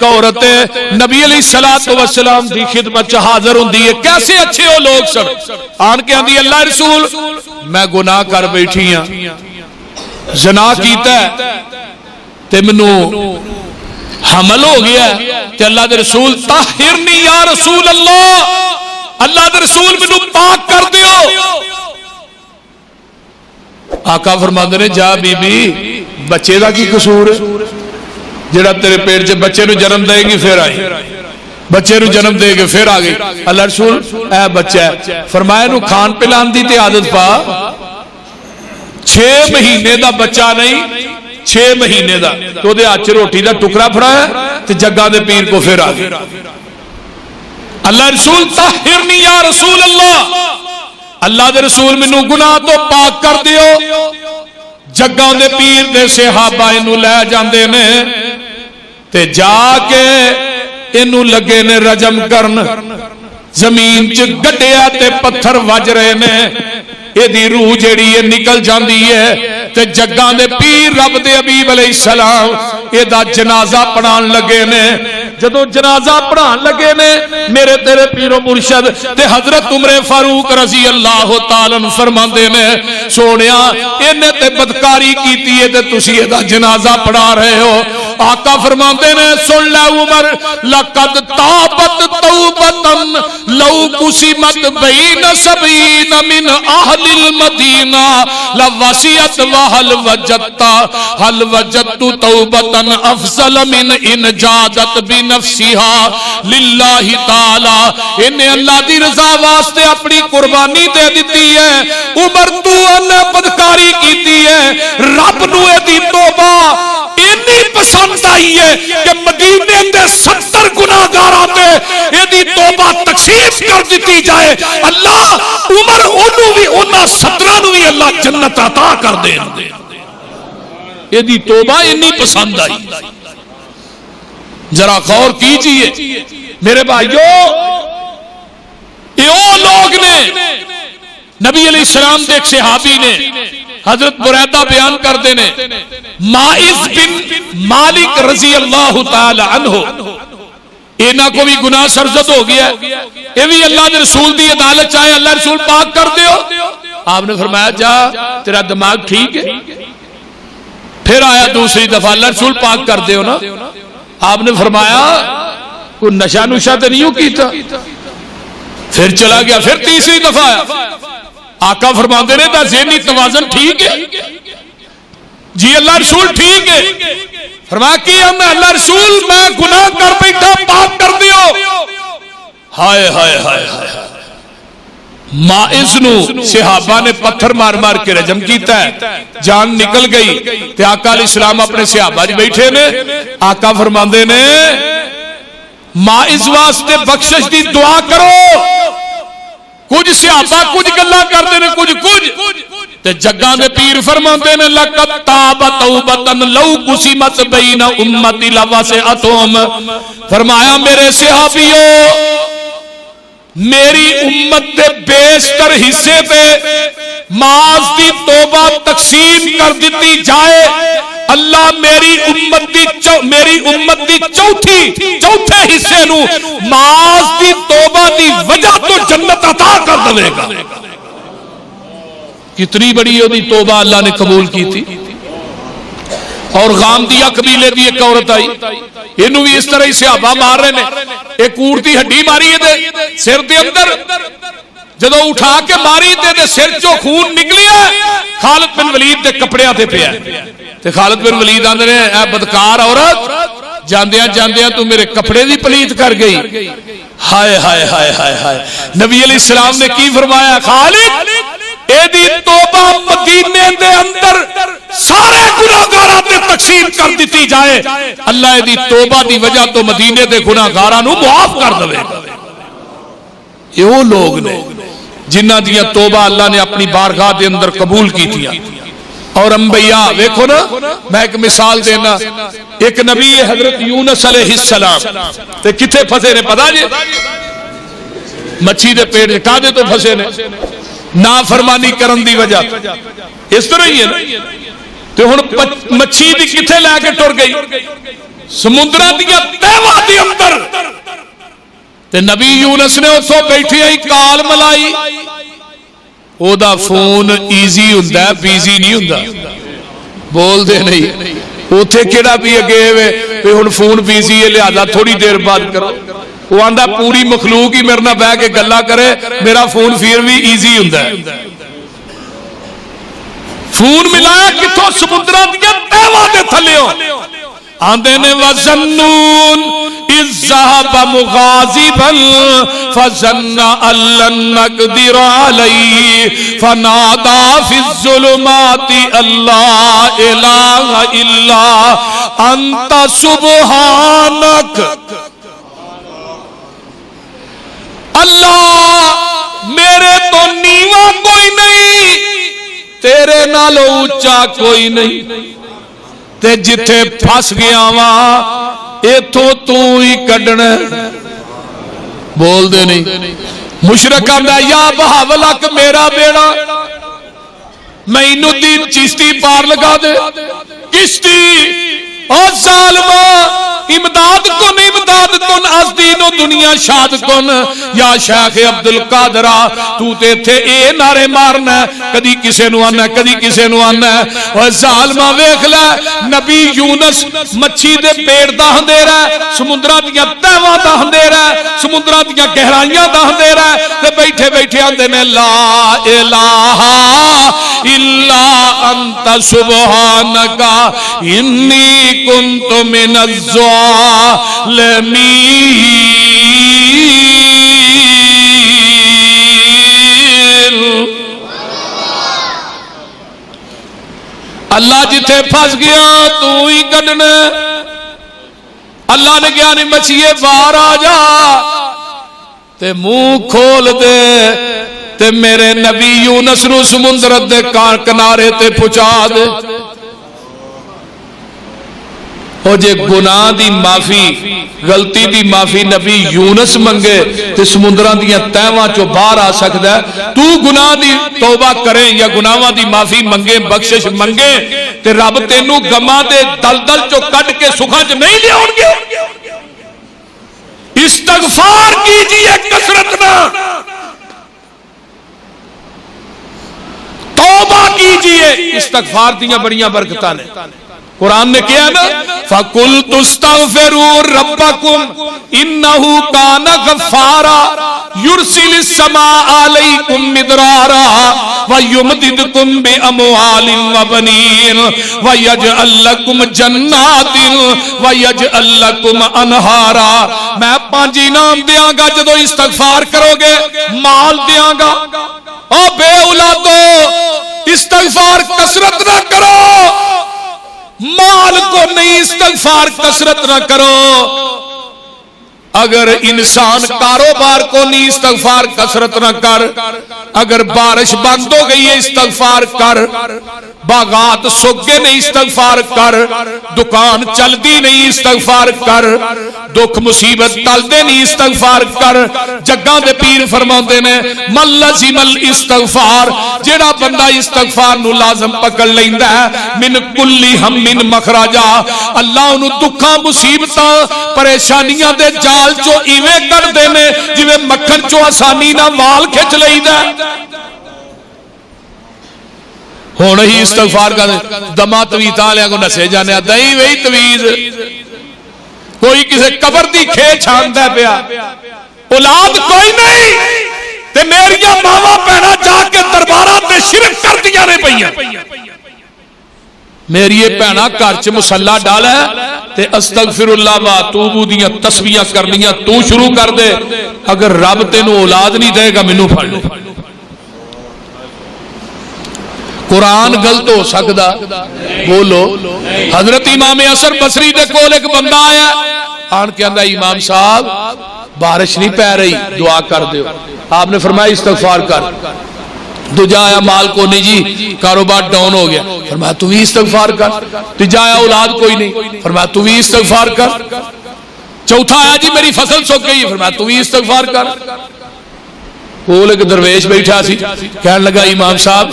ایک عورت نبی علیہ السلام دی خدمت حاضر ہوندی ہے. کیسے اچھے ہو لوگ سن. آن کے آندی اللہ رسول میں گناہ کر بیٹھی ہاں, زنا کیتا ہے تے منو حمل ہو گیا ہے تے اللہ دے رسول طاہرنی یا رسول اللہ, اللہ دے رسول منو پاک کر دیو. آقا فرماندے نے جا بی بی بچے دا کی قصور ہے جڑا تیرے پیٹ سے بچے نو جنم دے گی پھر آئی, بچے نو جنم دے گے پھر آگئی. اللہ رسول اے بچہ ہے, فرمایا نو کھان پلان دی تے عادت پا, 6 مہینے دا بچہ نہیں 6 مہینے دا تو دے ہاتھ روٹی دا ٹکڑا پھڑایا تے جگہ دے پیر کو پھر آگئی. اللہ رسول طاہرنی یا رسول اللہ, اللہ دے رسول منو گناہ تو پاک کر دیو. جگہ دے پیر دے صحابہ انو لے جاندے نے تے جا کے انو لگے نے رجم کرن, زمین چ گڈیا تے پتھر وج رہے نے, اے دی روح جیڑی ہے نکل جاندی ہے تے جگہ دے پیر رب دے حبیب علیہ السلام اے دا جنازہ پڑھان لگے نے. جدو جنازہ پڑھان لگے نے میرے تیرے پیر و مرشد تے حضرت عمر فاروق رضی اللہ تعالیٰ فرماندے نے سونیا انہیں تے بدکاری کیتی ہے تے تسی اے دا جنازہ پڑھا رہے ہو. آقا فرماندے نے سن لے عمر لقد تابت توبتن لو قسمت بین 70 من اہل المدینہ لوسیت وحل وجدت توبتن افضل من ان جادت بنفسها للہ تعالی. انہیں اللہ دی رضا واسطے اپنی قربانی دے دیتی ہے. عمر تو اللہ بدکاری کیتی ہے, رب نو دی توبہ اتنی پسند آئی ہے کہ مدینے دے 70 گناہگار آتے یہ توبہ تقسیم کر دیتی جائے. اللہ عمر انہوں بھی انہاں 17 نو بھی اللہ جنت عطا کر دے. یہ توبہ اتنی پسند آئی. ذرا غور کیجئے میرے بھائیو, یہ لوگ نے نبی علیہ السلام دے ایک صحابی نے حضرت بریدہ بیان کر دینے مائز بن مالک رضی اللہ تعالی عنہ, اینا کو بھی گناہ سرزد ہو گیا ہے, یہ بھی اللہ دے رسول دی عدالت چاہے اللہ رسول پاک کر دیو. آپ نے فرمایا جا تیرا دماغ ٹھیک ہے. پھر آیا دوسری دفعہ اللہ رسول پاک کر دیو نا. آپ نے فرمایا کوئی نشہ نشہ تو نہیں کیتا. پھر چلا گیا. پھر تیسری دفعہ آیا. آقا فرماندے نے تا ذہنی توازن ٹھیک ہے جی اللہ رسول ٹھیک ہے. فرمایا کیا میں اللہ رسول میں گناہ کر بیٹھا پاک کر دیو. ہائے ہائے ہائے ہائے. مائز نو صحابہ نے پتھر مار مار کے رجم کیتا ہے, جان نکل گئی. تے آقا علیہ السلام اپنے صحابہ جی بیٹھے نے. آقا فرماندے نے مائز واسطے بخشش دی دعا کرو. کچھ صحابہ کچھ گلا کرتے ہیں کچھ تے جگہ دے پیر فرماندے نے لقد تاب توبتن لو قسمت بین امتی لوسعتہم. فرمایا میرے صحابیوں میری امت دے بیشتر حصے پہ معاذ دی توبہ تقسیم کر دیتی جائے, اللہ میری امت دی چوتھے حصے نو معاذ دی توبہ دی وجہ تو جنت عطا کر دے گا. کتنی بڑی ہوئی توبہ اللہ نے قبول کی تھی. اور غامدیہ قبیلے دی ایک عورت آئی, انہوں بھی اس طرح ہی صحابہ مار رہے نے. ایک اونٹ دی ہڈی ماری ہے سر دے اندر, جدو اٹھا کے ماری تے سر چو خون نکلیا. خالد بن ولید دے کپڑیاں تے پیا تے خالد بن ولید آندے نے اے بدکار عورت جاندیاں جاندیاں تو میرے کپڑے دی پلیت کر گئی. ہائے ہائے ہائے ہائے ہائے. نبی علیہ السلام نے کی فرمایا خالد اے دی توبہ مدینے دے اندر سارے گناہگاراں تے تقسیم کر دیتی جائے, اللہ اے دی توبہ دی وجہ تو مدینے دے گناہگاراں نو معاف کر دے گا. یہ وہ لوگ نے جنہ دیا توبہ اللہ نے اپنی بارگاہ دے اندر قبول کی تھی. اور انبیاء ویکھو نا, میں ایک مثال دینا. ایک نبی حضرت یونس علیہ السلام تے کتھے پھسے نے پتا جی, مچھی دے پیڑ کادے تو پھسے نے نافرمانی کرن دی وجہ. اس طرح ہی ہے نا. تو ہن مچھی دی کتھے لے کے ٹر گئی, سمندراں دیا تہواں تے نبی یونس نے اتھوں بیٹھی ہی کال ملائی. او دا فون ایزی ہوندا ہے بیزی نہیں ہوندا. بول دے نہیں اتھے کیڑا بھی اگے وے تے ہن فون بیزی ہے لہذا تھوڑی دیر بعد کرو. وہ آندا پوری مخلوق ہی میرے نال بیٹھ کے گلاں کرے میرا فون پھر بھی ایزی ہوندا ہے. فون ملایا کتھوں سمندراں دیاں تہواں دے تھلیوں آندے نے وَظَنُّونَ إِذْ ذَهَبَ مُغَاضِبًا فَظَنَّ أَن لَّن نَّقْدِرَ عَلَيْهِ فَنَادَىٰ فِي الظُّلُمَاتِ أَن لَّا إِلَٰهَ إِلَّا أَنتَ سُبْحَانَكَ. اللہ میرے تو نیواں کوئی نہیں تیرے نالوں اونچا کوئی نہیں تے جتھے پھس گیا وا ایتھوں تو ہی کڈنا. بول دے نہیں مشرک آندا یا بہاولک میرا بیڑا مینوں دین چشتی پار لگا دے. کشتی او ظالما امداد کن از دین و دنیا شاد کن یا شیخ عبدالقادر تو تے تھے اے نعرے مارنا کدی کسے نو آنا کدی کسے نو آنا. اور ظالمہ ویکھ لے نبی یونس مچھی دے پیڑ دا ہندیرا سمندراں دیاں تہواں دا ہندیرا سمندراں دیاں گہرائیاں دا ہندیرا تے بیٹھے بیٹھے آندے نے لا الہ الا انت سبحانک انی کنت من الظالمین. اللہ جتھے پھس گیا تو ہی کڈنا. اللہ نے کیا نہیں مچھیے باہر آ جا تے منہ کھول دے تے میرے نبی یونس نو سمندر دے کنارے تے پہنچا دے. او جے گناہ دی معافی غلطی دی معافی نبی یونس منگے تے سمندراں دیاں تہواں چوں باہر آ سکدا ہے. تو گناہ دی توبہ کرے یا گناہاں دی معافی منگے بخشش منگے تے رب تینوں گماں دے دلدل چوں کڈ کے سکھاں چ نہیں لے آون گے. استغفار کیجئے کثرت نہ توبہ کیجئے. استغفار دیاں بڑیاں برکتاں نے. قرآن نے کیا نا فَقُلْتُ اسْتَغْفِرُوا رَبَّكُمْ إِنَّهُ كَانَ غَفَّارًا يُرْسِلِ السَّمَاءَ عَلَيْكُمْ مِدْرَارًا وَيُمْدِدْكُمْ بِأَمْوَالٍ وَبَنِينَ وَيَجْعَلْ لَكُمْ جَنَّاتٍ وَيَجْعَلْ لَكُمْ أَنْهَارًا. میں 5 انعام دیاں گا جدو استغفار کرو گے مال دیاں گا. او بے اولادو استغفار کثرت نہ کرو مال کو نہیں استغفار کثرت نہ کرو. اگر انسان کاروبار کو نہیں استغفار کثرت نہ کر. اگر بارش بند ہو گئی ہے استغفار کر. باغات سوک گئے نہیں استغفار کر. دکان چل دی نہیں استغفار کر. دکھ مصیبت ٹل دے نہیں استغفار کر. جگہ دے پیر فرماندے نے من لزم الاستغفار جیڑا بندہ استغفار نو لازم پکڑ لیندا ہے من کلی ہم من مخرجا اللہ انہوں دکھاں مصیبتاں پریشانیاں دے جال چو ایویں کر دینے جویں مکھن چو آسانی نہ وال کھچ لئیدا. ہونا ہی استغفار کا دماغ تویتا لیا کو نسے جانے دائیں وہی تویز کوئی کسے قبر دی کھے چھاندہ پیا اولاد کوئی نہیں تے میریاں ماما پہنا جا کے دربارات تے شرک کر دیا نے پہیا میری پہنا کارچ مسلح ڈالا ہے تے استغفر اللہ و اتوب دیاں تسبیحاں کرنیاں تو شروع کر دے. اگر رب تینوں اولاد نہیں دے گا مینوں پھڑ لے. قرآن غلط ہو سکدا بولو. حضرت امام اثر بصری دے کول ایک بندہ آیا آن کے اندر امام صاحب بارش نہیں پہ رہی دعا کر دیو. آپ نے فرمایا استغفار کر. دوجا آیا مال کو نہیں جی کاروبار ڈاؤن ہو گیا فرمایا تو بھی استغفار کر. تیجا آیا اولاد کوئی نہیں فرمایا تو بھی استغفار کر. چوتھا آیا جی میری فصل سوک گئی فرمایا تو بھی استغفار کر. کول ایک درویش بیٹھا سی کہنے لگا امام صاحب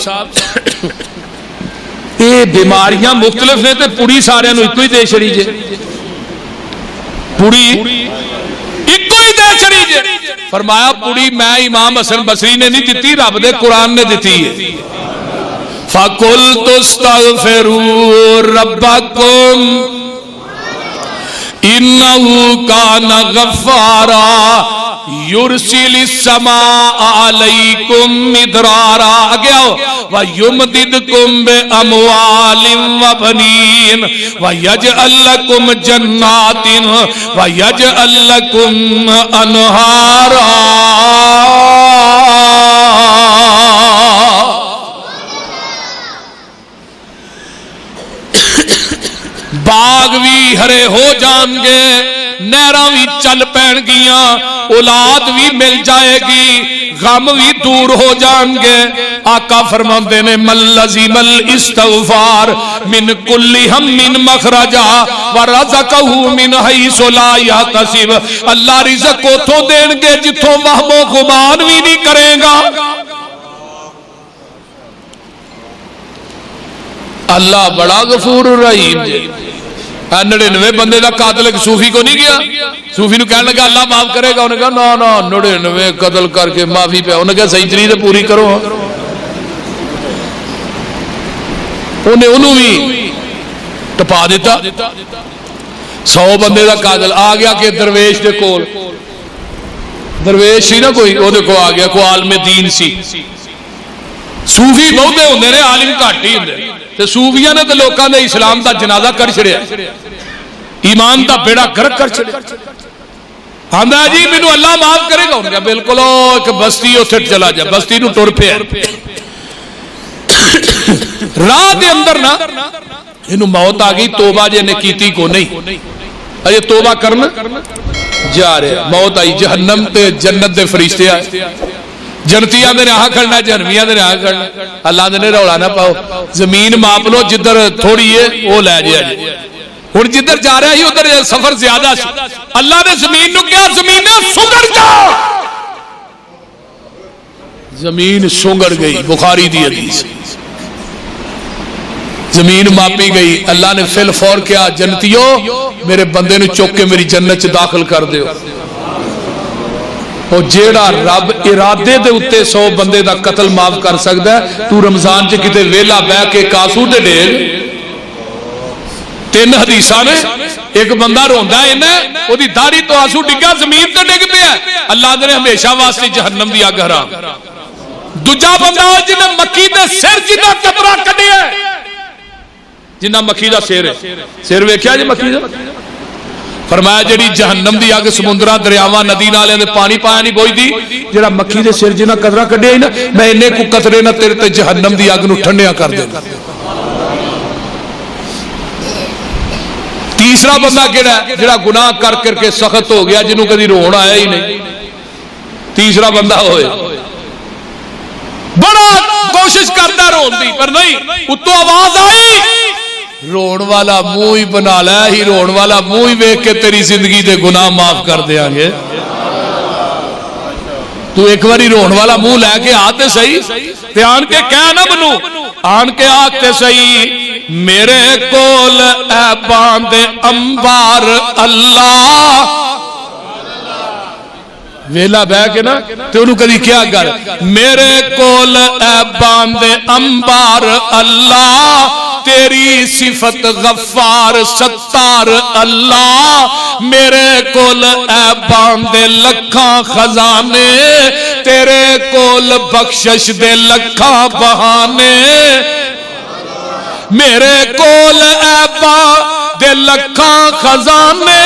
یہ بیماریاں مختلف نے تے پوری سارے نو ایک ہی دے چھڑی جے پوری ایک ہی دے چھڑی جے؟ فرمایا پوڑی میں امام حسن بصری نے نہیں دیتی، رب دے قرآن نے دیتی ہے۔ فَقُلْتُ اسْتَغْفِرُوا رَبَّكُمْ إِنَّهُ كَانَ غَفَّارًا يُرْسِلِ السَّمَاءَ عَلَيْكُمْ مِدْرَارًا آگے آؤ وَيُمْدِدْكُمْ بِأَمْوَالٍ وَبَنِينَ وَيَجْعَلْ لَكُمْ جَنَّاتٍ وَيَجْعَلْ لَكُمْ أَنْهَارًا۔ باغ بھی ہرے ہو جان گے، نہراں بھی چل پین گیاں، اولاد بھی مل جائے گی، غم بھی دور ہو جان گے۔ آقا فرماندے نے من لزم الاستغفار من کل ہم مخرجا ورزقہ من حیث لا یحتسب، اللہ رزق اتھوں دین گے جتھوں وہم و گمان بھی نہیں کرے گا۔ اللہ بڑا غفور الرحیم جی۔ 99 بندے دا قاتل ایک صوفی کو نہیں گیا، صوفی نو کہنے لگا اللہ معاف کرے گا، انہوں نے کہا نا 99 قتل کر کے معافی پہ، انہوں نے کہا سینچری تو پوری کرو۔ انہوں بھی ٹپا دیتا۔ 100 بندے دا قاتل آ گیا کہ درویش دے کول، درویش سی نا کوئی، وہ دیکھو آ گیا، کوئی عالم دین سی۔ صوفی بہتے ہوندے نے، عالم گھٹ ہی ہوندے، تے صوفیاں نے تے لوکاں دے اسلام دا جنازہ کر چھڑیا، ایمان دا بیڑا گرک کر چھڑیا۔ آندا جی مینوں اللہ معاف کرے گا، انہوں نے کہا بالکل ایک بستی اتھے چلا جا، بستی نو ٹر پیا، راہ دے اندر نا انہوں موت آ گئی، توبہ جے نے کیتی کو نہیں، اجے توبہ کرنا جا رہے، موت آئی، جہنم تے جنت دے فرشتے آئے، جنتیاں دے رہا کھڑنا، جہنمیاں دے رہا کھڑنا، اللہ دے نے روڑا نہ پاؤ، زمین ماپ لو جدھر تھوڑی ہے وہ لے جائے جائے، ہن جدھر جا رہا ہی ادھر سفر زیادہ سی، اللہ نے زمین نو کیا زمینیں سنگڑ جا، زمین سنگڑ گئی، بخاری دی حدیث، زمین ماپی گئی، اللہ نے فی الفور کیا جنتیوں میرے بندے نو چوک کے میری جنت چ داخل کر دیو۔ اور جیڑا رب ارادے دے اتے 100 بندے دا قتل معاف کر سکتا ہے، تو رمضان چ کتے ویلا بہ کے کاسو تے ڈیل 3 حدیثاں نے، ایک بندہ روندا ہے انہیں او دی داڑھی تو آنسو ڈگا زمین تے ڈگ پیا، اللہ نے ہمیشہ واسطے جہنم دی اگ حرام۔ دوجا بندہ جنہیں مکھی دے سر جنہ قطرہ کڈیا ہے، جنہ مکھی دا سر ہے، سر ویکھیا جی مکھی دا، فرمایا جڑی جہنم دی اگ سمندرہ دریاواں ندی نالے دے پانی پایا نہیں بوئی دی، جڑا مکھی دے سر جنہ قطرہ کڈیا ہی نا، میں انہیں کو قطرے نہ تیرے تے جہنم دی اگ نو ٹھنڈیاں کر دے۔ تیسرا بندہ کیڑا ہے جڑا گناہ کر کر کے سخت ہو گیا، جنہوں کدی رون آیا ہی نہیں، تیسرا بندہ ہوئے بڑا کوشش کرتا رون دی پر نہیں، اتو آواز آئی رون والا منہ ہی بنا لے، ہی رون والا منہ ہی ویکھ کے تیری زندگی دے گناہ معاف کر دیاں گے۔ تو ایک باری رون والا منہ لے کے آتے صحیح تے آن کے کہہ نہ بنو، آن کے آتے صحیح میرے کول اے باندے انبار اللہ، ویلا بہ کے نا تے انہوں کدی کیا کر، میرے کول اے باندے انبار اللہ، تیری صفت غفار ستار اللہ، میرے کول اے باندے لکھاں خزانے، تیرے کول بخشش دے لکھاں بہانے، میرے کول اے باندے لکھاں خزانے،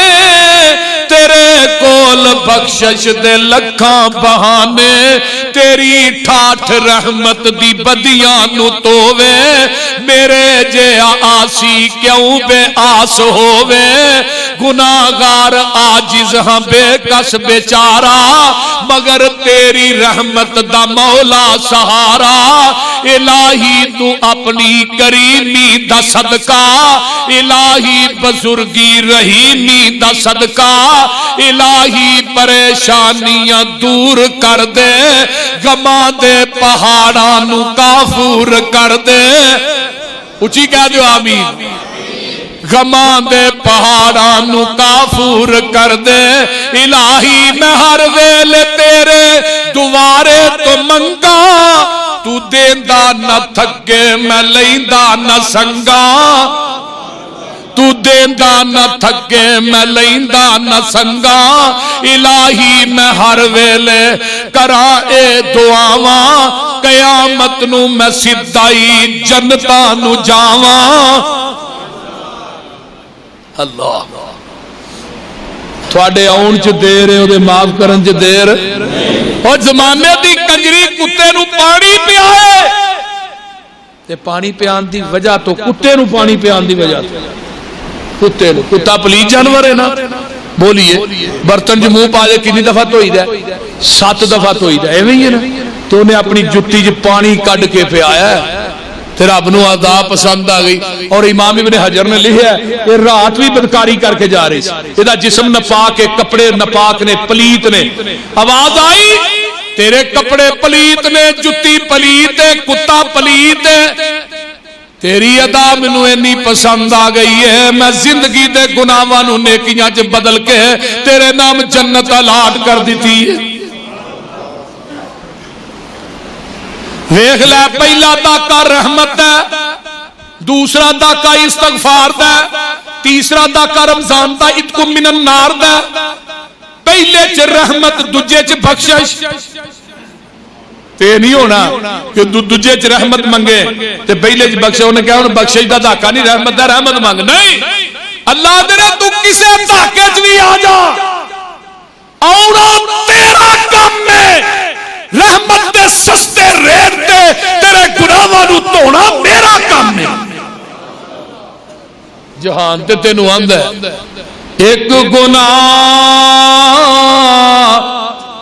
تیرے کول بخشش دے لکھاں بہانے، تیری ٹھاٹھ رحمت دی بدیاں نو تووے، میرے جے آسی کیوں بے آس ہووے، گناہگار عاجز ہاں بے کس بیچارہ، مگر تیری رحمت دا مولا سہارا، الہی تو اپنی کریمی دا صدقہ، الہی بزرگی رحیمی دا صدقہ، الہی پریشانیاں دور کر دے، غماں دے پہاڑاں نو کافور کر دے، اچھی کہہ دیو آمین، غماں دے پہاڑاں نو کافور کر دے الہی میں ہر ویلے تیرے دوارے تو منگا تو دیندا نہ تھکے میں لیندا نہ سنگا تو دیندا نہ تھکے میں لیندا نہ سنگا الہی میں ہر ویلے کراں اے دعاواں قیامت نو میں سدائی جنتاں نو جاواں اللہ تھوڑے آن چ دیر ہے وہ معاف کرن چ دیر اور زمانے دی کنجری کتے نو پانی پیائے تے پانی پیان دی وجہ تو کتے نو پانی پیان دی وجہ کتے نو کتا پلیت جانور ہے نا بولیے برتن جو منہ پا دے کتنی دفعہ دھوئی دا 7 دفعہ دھوئی دا ایویں ہی ہے نا تو انہیں اپنی جتی جو پانی کڈ کے پیایا ہے تے رب نو عذاب پسند آ گئی اور امام ابن حجر نے لکھا ہے یہ رات بھی بدکاری کر کے جا رہی سی یہ جسم نپاک ہے کپڑے نپاک نے پلیت نے آواز آئی تیرے کپڑے پلیت نے جتی پلیت ہے کتا پلیت ہے تیری ادا مینوں اینی پسند آ گئی ہے میں زندگی دے گناہاں نوں نیکیاں چ بدل کے تیرے نام جنت الاٹ کر دیتی ہے ویکھ لے پہلا داکا رحمت ہے دوسرا داکا استغفار دا تیسرا داکا رمضان دا اتکم من النار دا پہلے چ رحمت دوجے چ بخشش تے نہیں ہونا کہ دوجے چ رحمت منگے تے پہلے چ بخشش انہیں کہا انہیں بخشش دا داکا نہیں رحمت دا رحمت مانگ نہیں اللہ دے تو کسے داکے چ بھی آ جا اونا تیرا کم میں رحمت دے سستے ریٹ دے تیرے گناہاں نو دھونا میرا کام ہے جہان تے تینوں آندا ہے ایک گناہ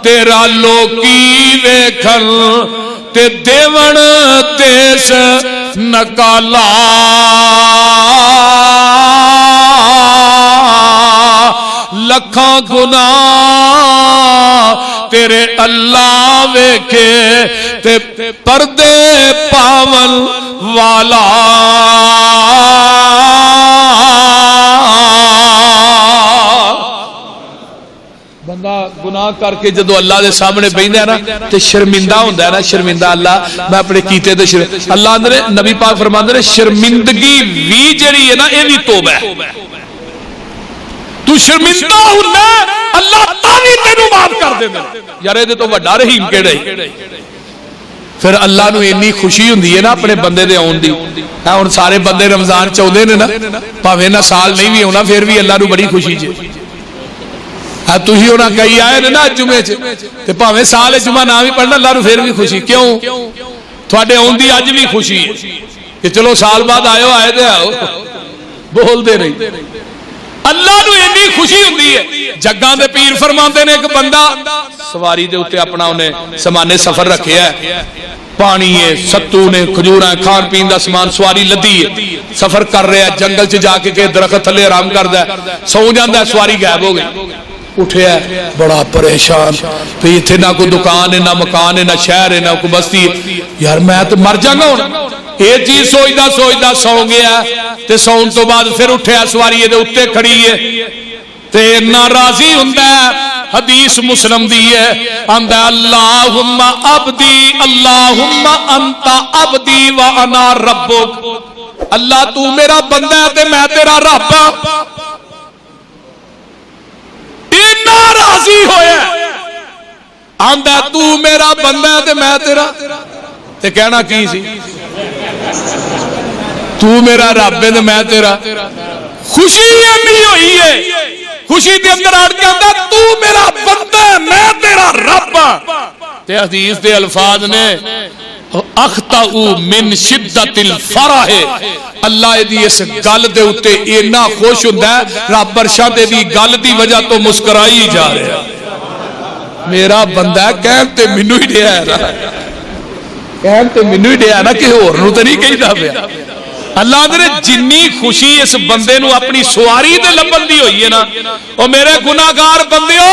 تیرا لوکی ویکھن تے دیون دیس نکالا لکھاں گناہ تیرے اللہ ویکھے تے پردے پاون والا بندہ گناہ کر کے جدو اللہ دے سامنے بیندہ ہے نا تے شرمندہ ہوندہ ہے نا شرمندہ اللہ میں اپنے کیتے تے اللہ اندر نبی پاک فرماندے نے شرمندگی وی جڑی ہے نا اے وی توبہ ہے تو شرمندہ ہونا اللہ تانی تینوں معاف کر دے دے یار یہ تو وڈا رحیم کیڑے پھر اللہ نو اتنی خوشی ہوندی ہے نا اپنے بندے دے آن دی ہن سارے بندے رمضان چاہندے نے نا بھاویں نہ سال نہیں بھی ہونا پھر بھی اللہ نو بڑی خوشی جے تسی ہونا کئی آئے نا جمعے چ تے بھاویں سال جمعہ نہ بھی پڑھنا اللہ نو پھر بھی خوشی کیوں تھوڑے آن دی اج بھی خوشی ہے کہ چلو سال بعد آئے تے آؤ بول دے نہیں اللہ نو اتنی خوشی ہوندی ہے جگاں دے پیر فرماندے نے ایک بندہ سواری دے اوتے اپنا انہیں سامانے سفر رکھے ہے پانی ہے ستو نے کھجوراں کھان پین دا سامان سواری لدی ہے سفر کر رہا ہے جنگل چ جا کے درخت تھلے آرام کردا ہے سو جاندا ہے سواری غائب ہو گئی اٹھیا بڑا پریشان پھر ایتھے نہ کوئی دکان ہے نہ مکان ہے نہ شہر ہے نہ کوئی بستی ہے یار میں تو مر جاگا ہوں یہ چیز سوچدا سو گیا تے سون تو بعد پھر اٹھیا سواری دے اوتے کھڑی ہے تے ناراضی ہوندا ہے حدیث مسلم دی ہے آندا اللہم عبدی اللہم انت عبدی وانا ربک اللہ تو میرا بندہ ہے تے میں تیرا رب ہاں راضی ہویا آندا تو میرا بندہ ہے تے میں تیرا تے کہنا کی سی تو میرا رب ہے تے میں تیرا خوشی نہیں ہوئی ہے خوشی دے اندر آڑ کے آندا تو میرا بندہ ہے میں تیرا رب تے حدیث دے الفاظ نے اخطأو من شدت الفرح اللہ دی اس گل دے اتے اینا خوش ہوندا ہے رب ارشاد دی گل دی وجہ تو مسکرائی جا رہے ہیں میرا بندہ ہے کہتے منو ہی ڈیا ہے کہتے منو ہی ڈیا ہے نا کہ اور نو تے نہیں کہی دا پیا اللہ نے جنی خوشی اس بندے نو اپنی سواری دے لبن دی ہوئی ہے نا او میرے گناہگار بندیو